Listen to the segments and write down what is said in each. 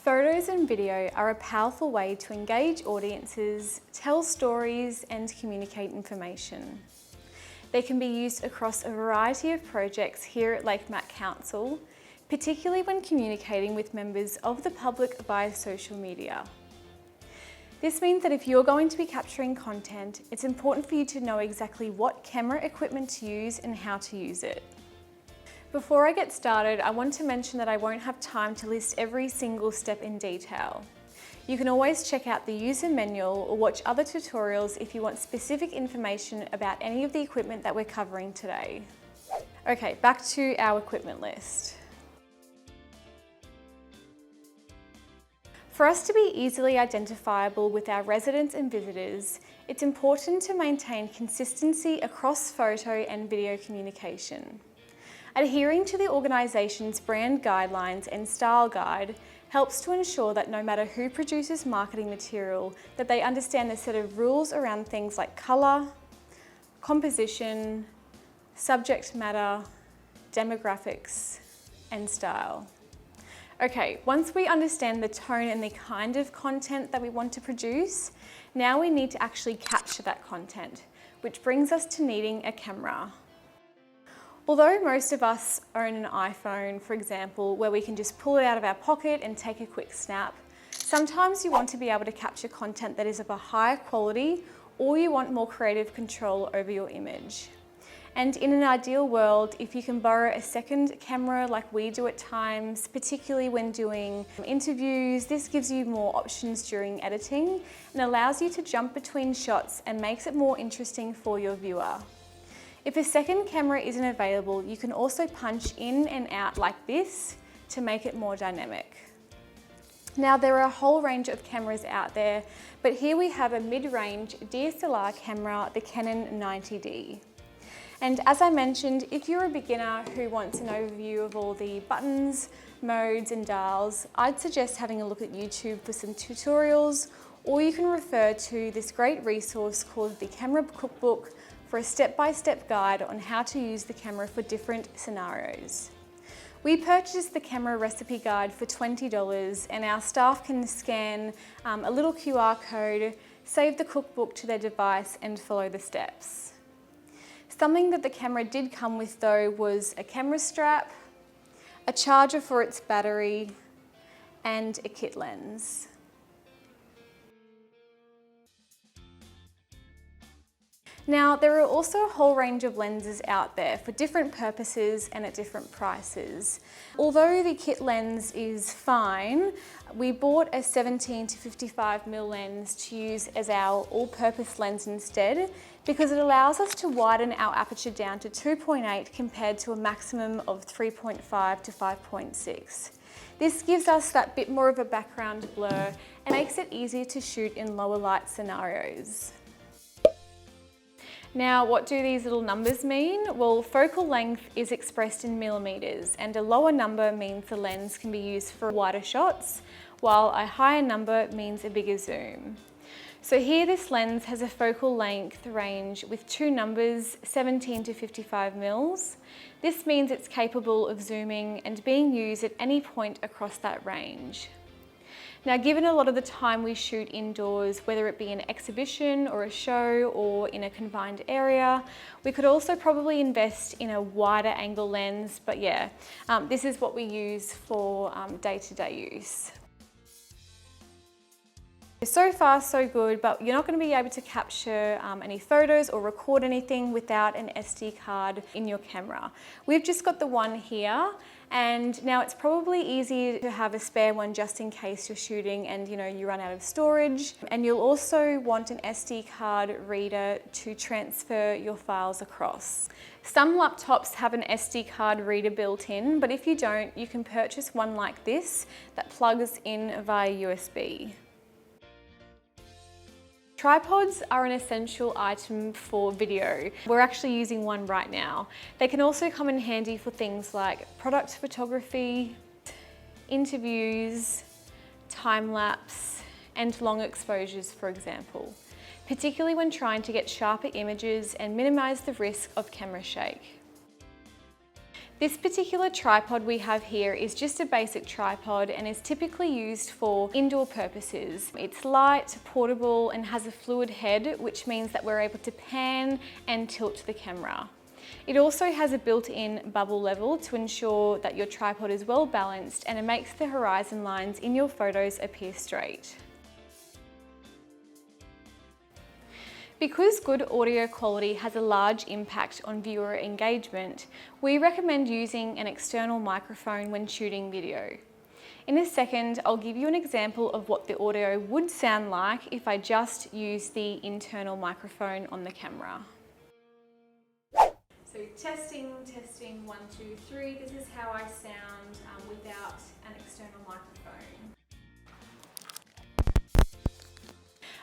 Photos and video are a powerful way to engage audiences, tell stories, and communicate information. They can be used across a variety of projects here at Lake Mac Council, particularly when communicating with members of the public via social media. This means that if you're going to be capturing content, it's important for you to know exactly what camera equipment to use and how to use it. Before I get started, I want to mention that I won't have time to list every single step in detail. You can always check out the user manual or watch other tutorials if you want specific information about any of the equipment that we're covering today. Okay, back to our equipment list. For us to be easily identifiable with our residents and visitors, it's important to maintain consistency across photo and video communication. Adhering to the organisation's brand guidelines and style guide helps to ensure that no matter who produces marketing material, that they understand the set of rules around things like colour, composition, subject matter, demographics, and style. Okay, once we understand the tone and the kind of content that we want to produce, now we need to actually capture that content, which brings us to needing a camera. Although most of us own an iPhone, for example, where we can just pull it out of our pocket and take a quick snap, sometimes you want to be able to capture content that is of a higher quality, or you want more creative control over your image. And in an ideal world, if you can borrow a second camera like we do at times, particularly when doing interviews, this gives you more options during editing and allows you to jump between shots and makes it more interesting for your viewer. If a second camera isn't available, you can also punch in and out like this to make it more dynamic. Now, there are a whole range of cameras out there, but here we have a mid-range DSLR camera, the Canon 90D. And as I mentioned, if you're a beginner who wants an overview of all the buttons, modes and dials, I'd suggest having a look at YouTube for some tutorials, or you can refer to this great resource called the Camera Cookbook for a step-by-step guide on how to use the camera for different scenarios. We purchased the camera recipe guide for $20 and our staff can scan a little QR code, save the cookbook to their device and follow the steps. Something that the camera did come with though was a camera strap, a charger for its battery, and a kit lens. Now, there are also a whole range of lenses out there for different purposes and at different prices. Although the kit lens is fine, we bought a 17 to 55mm lens to use as our all-purpose lens instead, because it allows us to widen our aperture down to 2.8 compared to a maximum of 3.5 to 5.6. This gives us that bit more of a background blur and makes it easier to shoot in lower light scenarios. Now, what do these little numbers mean? Well, focal length is expressed in millimeters, and a lower number means the lens can be used for wider shots, while a higher number means a bigger zoom. So here this lens has a focal length range with two numbers, 17 to 55 mils. This means it's capable of zooming and being used at any point across that range. Now, given a lot of the time we shoot indoors, whether it be an exhibition or a show or in a confined area, we could also probably invest in a wider angle lens, but yeah, this is what we use for day-to-day use. So far so good, but you're not going to be able to capture any photos or record anything without an SD card in your camera. We've just got the one here, and now it's probably easier to have a spare one just in case you're shooting and you run out of storage. And you'll also want an SD card reader to transfer your files across. Some laptops have an SD card reader built in, but if you don't, you can purchase one like this that plugs in via USB. Tripods are an essential item for video. We're actually using one right now. They can also come in handy for things like product photography, interviews, time-lapse, and long exposures, for example, particularly when trying to get sharper images and minimize the risk of camera shake. This particular tripod we have here is just a basic tripod and is typically used for indoor purposes. It's light, portable, and has a fluid head, which means that we're able to pan and tilt the camera. It also has a built-in bubble level to ensure that your tripod is well balanced, and it makes the horizon lines in your photos appear straight. Because good audio quality has a large impact on viewer engagement, we recommend using an external microphone when shooting video. In a second, I'll give you an example of what the audio would sound like if I just use the internal microphone on the camera. So testing, 1, 2, 3. This is how I sound without an external microphone.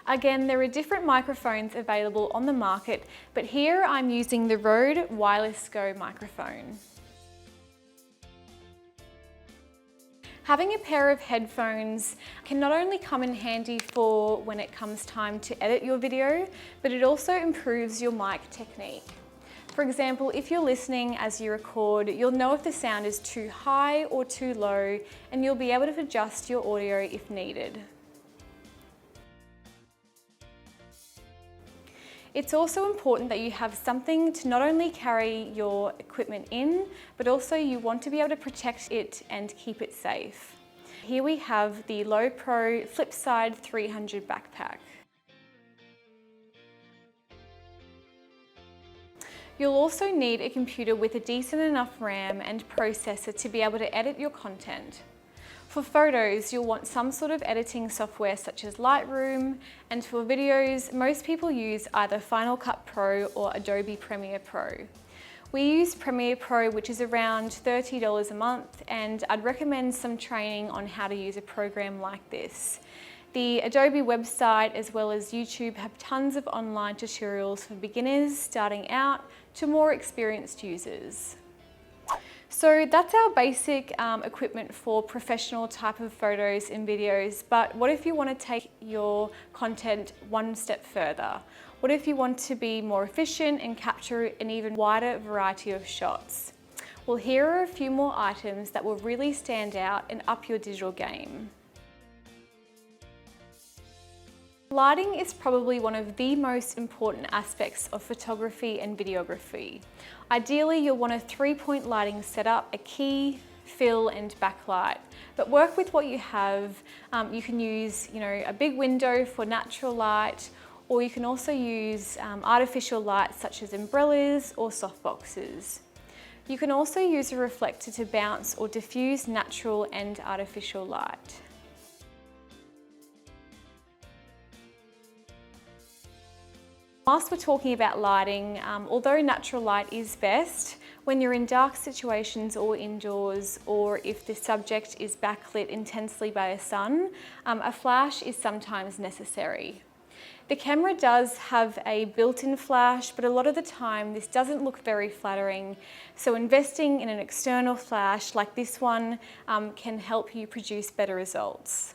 Again, there are different microphones available on the market, but here I'm using the Rode Wireless Go microphone. Having a pair of headphones can not only come in handy for when it comes time to edit your video, but it also improves your mic technique. For example, if you're listening as you record, you'll know if the sound is too high or too low, and you'll be able to adjust your audio if needed. It's also important that you have something to not only carry your equipment in, but also you want to be able to protect it and keep it safe. Here we have the Lowepro Flipside 300 backpack. You'll also need a computer with a decent enough RAM and processor to be able to edit your content. For photos, you'll want some sort of editing software such as Lightroom, and for videos, most people use either Final Cut Pro or Adobe Premiere Pro. We use Premiere Pro, which is around $30 a month, and I'd recommend some training on how to use a program like this. The Adobe website as well as YouTube have tons of online tutorials for beginners starting out to more experienced users. So that's our basic equipment for professional type of photos and videos, but what if you want to take your content one step further? What if you want to be more efficient and capture an even wider variety of shots? Well, here are a few more items that will really stand out and up your digital game. Lighting is probably one of the most important aspects of photography and videography. Ideally, you'll want a 3-point lighting setup, a key, fill and backlight. But work with what you have. You can use a big window for natural light, or you can also use artificial lights such as umbrellas or softboxes. You can also use a reflector to bounce or diffuse natural and artificial light. Whilst we're talking about lighting, although natural light is best, when you're in dark situations or indoors, or if the subject is backlit intensely by the sun, a flash is sometimes necessary. The camera does have a built-in flash, but a lot of the time this doesn't look very flattering, so investing in an external flash like this one can help you produce better results.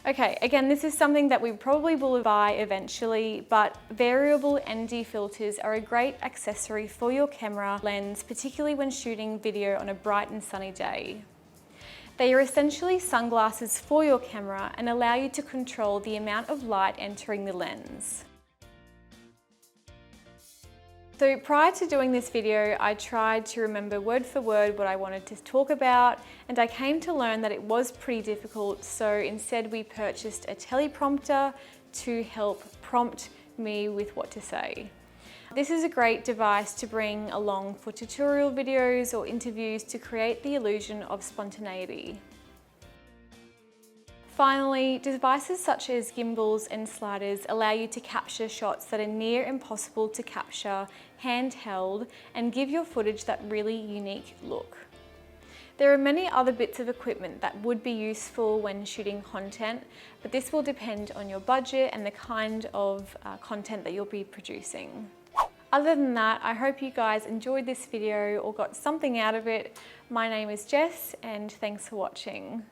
Okay, again, this is something that we probably will buy eventually, but variable ND filters are a great accessory for your camera lens, particularly when shooting video on a bright and sunny day. They are essentially sunglasses for your camera and allow you to control the amount of light entering the lens. So prior to doing this video, I tried to remember word for word what I wanted to talk about, and I came to learn that it was pretty difficult, so instead we purchased a teleprompter to help prompt me with what to say. This is a great device to bring along for tutorial videos or interviews to create the illusion of spontaneity. Finally, devices such as gimbals and sliders allow you to capture shots that are near impossible to capture handheld and give your footage that really unique look. There are many other bits of equipment that would be useful when shooting content, but this will depend on your budget and the kind of content that you'll be producing. Other than that, I hope you guys enjoyed this video or got something out of it. My name is Jess, and thanks for watching.